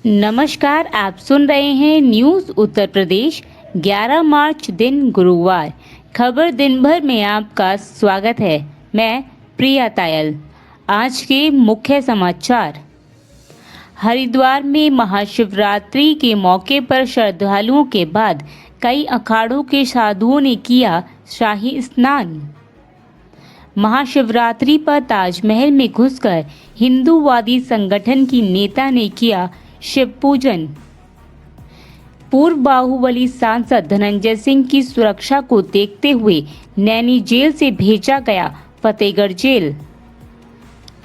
नमस्कार, आप सुन रहे हैं न्यूज़ उत्तर प्रदेश। 11 मार्च दिन गुरुवार। खबर दिन भर में आपका स्वागत है। मैं प्रिया तायल। आज के मुख्य समाचार। हरिद्वार में महाशिवरात्रि के मौके पर श्रद्धालुओं के बाद कई अखाड़ों के साधुओं ने किया शाही स्नान। महाशिवरात्रि पर ताजमहल में घुसकर हिंदूवादी संगठन की नेता ने किया शिव पूजन। पूर्व बाहुबली सांसद धनंजय सिंह की सुरक्षा को देखते हुए नैनी जेल से भेजा गया फतेहगढ़ जेल।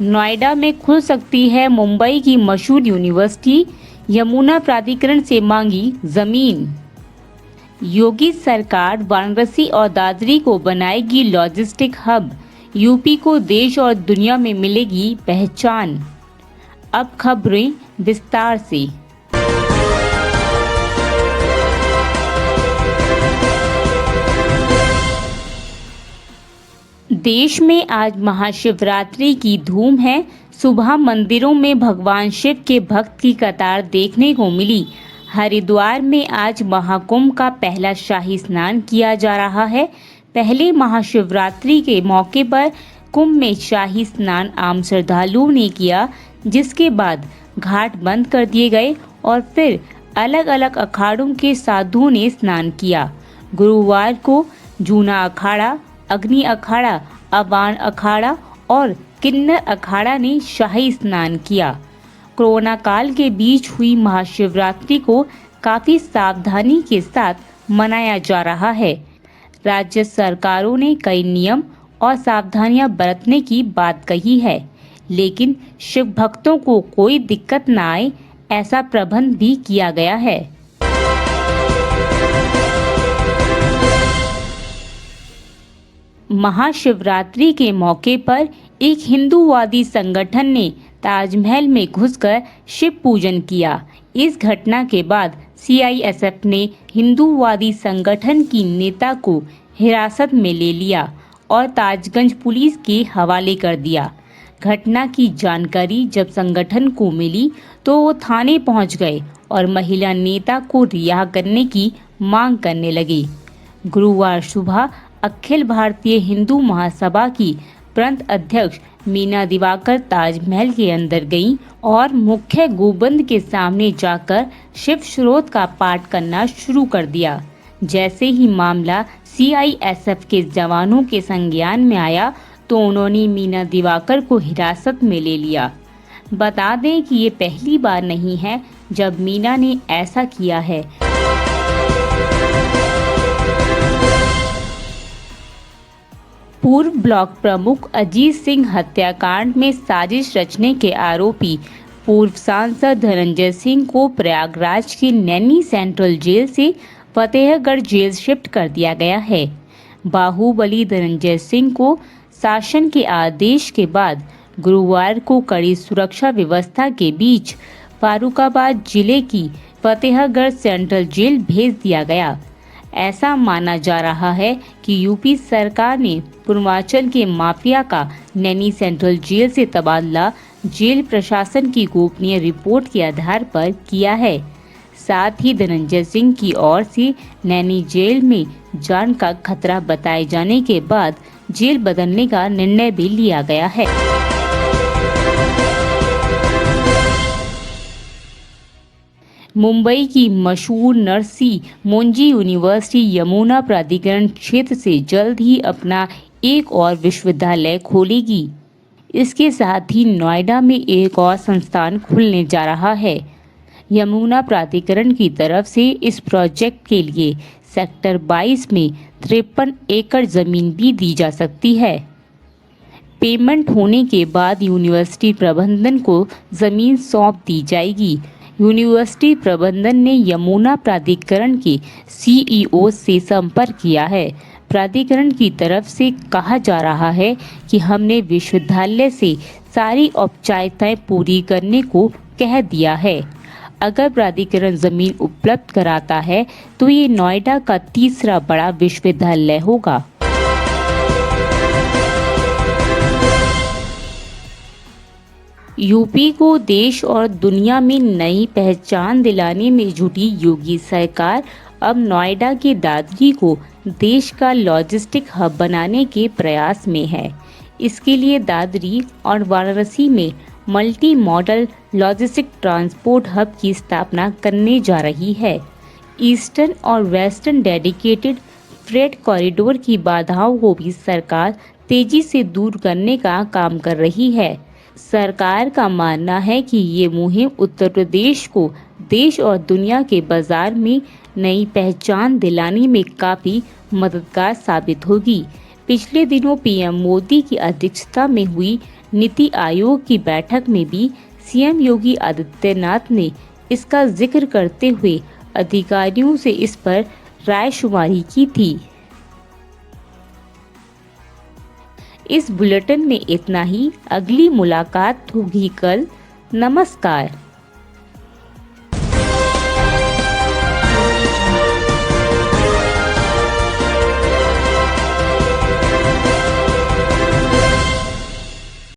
नोएडा में खुल सकती है मुंबई की मशहूर यूनिवर्सिटी, यमुना प्राधिकरण से मांगी जमीन। योगी सरकार वाराणसी और दादरी को बनाएगी लॉजिस्टिक हब। यूपी को देश और दुनिया में मिलेगी पहचान। अब खबरें विस्तार से। देश में आज महाशिवरात्रि की धूम है। सुबह मंदिरों में भगवान शिव के भक्त की कतार देखने को मिली। हरिद्वार में आज महाकुंभ का पहला शाही स्नान किया जा रहा है। पहले महाशिवरात्रि के मौके पर कुंभ में शाही स्नान आम श्रद्धालुओं ने किया, जिसके बाद घाट बंद कर दिए गए और फिर अलग अलग अखाड़ों के साधुओं ने स्नान किया। गुरुवार को जूना अखाड़ा, अग्नि अखाड़ा, अवान अखाड़ा और किन्नर अखाड़ा ने शाही स्नान किया। कोरोना काल के बीच हुई महाशिवरात्रि को काफी सावधानी के साथ मनाया जा रहा है। राज्य सरकारों ने कई नियम और सावधानियां बरतने की बात कही है, लेकिन शिव भक्तों को कोई दिक्कत न आए, ऐसा प्रबंध भी किया गया है। महाशिवरात्रि के मौके पर एक हिंदूवादी संगठन ने ताजमहल में घुसकर शिव पूजन किया। इस घटना के बाद सीआईएसएफ ने हिंदूवादी संगठन की नेता को हिरासत में ले लिया और ताजगंज पुलिस के हवाले कर दिया। घटना की जानकारी जब संगठन को मिली तो वो थाने पहुंच गए और महिला नेता को रिहा करने की मांग करने लगे। गुरुवार सुबह अखिल भारतीय हिंदू महासभा की प्रांत अध्यक्ष मीना दिवाकर ताजमहल के अंदर गईं और मुख्य गुंबद के सामने जाकर शिव स्रोत का पाठ करना शुरू कर दिया। जैसे ही मामला सीआईएसएफ के जवानों के संज्ञान में आया तो उन्होंने मीना दिवाकर को हिरासत में ले लिया। बता दें कि ये पहली बार नहीं है जब मीना ने ऐसा किया है। पूर्व ब्लॉक प्रमुख अजीत सिंह हत्याकांड में साजिश रचने के आरोपी पूर्व सांसद धनंजय सिंह को प्रयागराज की नैनी सेंट्रल जेल से फतेहगढ़ जेल शिफ्ट कर दिया गया है। बाहुबली धनंजय सिंह को शासन के आदेश के बाद गुरुवार को कड़ी सुरक्षा व्यवस्था के बीच फारुखाबाद जिले की फतेहगढ़ सेंट्रल जेल भेज दिया गया। ऐसा माना जा रहा है कि यूपी सरकार ने पूर्वांचल के माफिया का नैनी सेंट्रल जेल से तबादला जेल प्रशासन की गोपनीय रिपोर्ट के आधार पर किया है। साथ ही धनंजय सिंह की ओर से नैनी जेल में जान का खतरा बताए जाने के बाद जेल बदलने का निर्णय भी लिया गया है। मुंबई की मशहूर नरसी मोंजी यूनिवर्सिटी यमुना प्राधिकरण क्षेत्र से जल्द ही अपना एक और विश्वविद्यालय खोलेगी। इसके साथ ही नोएडा में एक और संस्थान खुलने जा रहा है। यमुना प्राधिकरण की तरफ से इस प्रोजेक्ट के लिए सेक्टर 22 में 53 एकड़ जमीन भी दी जा सकती है। पेमेंट होने के बाद यूनिवर्सिटी प्रबंधन को जमीन सौंप दी जाएगी। यूनिवर्सिटी प्रबंधन ने यमुना प्राधिकरण के सीईओ से संपर्क किया है। प्राधिकरण की तरफ से कहा जा रहा है कि हमने विश्वविद्यालय से सारी औपचारिकताएं पूरी करने को कह दिया है। अगर प्राधिकरण जमीन उपलब्ध कराता है तो ये नोएडा का तीसरा बड़ा विश्वविद्यालय होगा। यूपी को देश और दुनिया में नई पहचान दिलाने में जुटी योगी सरकार अब नोएडा के दादरी को देश का लॉजिस्टिक हब बनाने के प्रयास में है। इसके लिए दादरी और वाराणसी में multi modal logistic transport hub की स्थापना करने जा रही है। ईस्टर्न और वेस्टर्न डेडिकेटेड फ्रेट कॉरिडोर की बाधाओं को भी सरकार तेजी से दूर करने का काम कर रही है। सरकार का मानना है कि ये मुहिम उत्तर प्रदेश को देश और दुनिया के बाजार में नई पहचान दिलाने में काफी मददगार साबित होगी। पिछले दिनों पीएम मोदी की अध्यक्षता में हुई नीति आयोग की बैठक में भी सीएम योगी आदित्यनाथ ने इसका जिक्र करते हुए अधिकारियों से इस पर रायशुमारी की थी। इस बुलेटिन में इतना ही। अगली मुलाकात होगी कल। नमस्कार।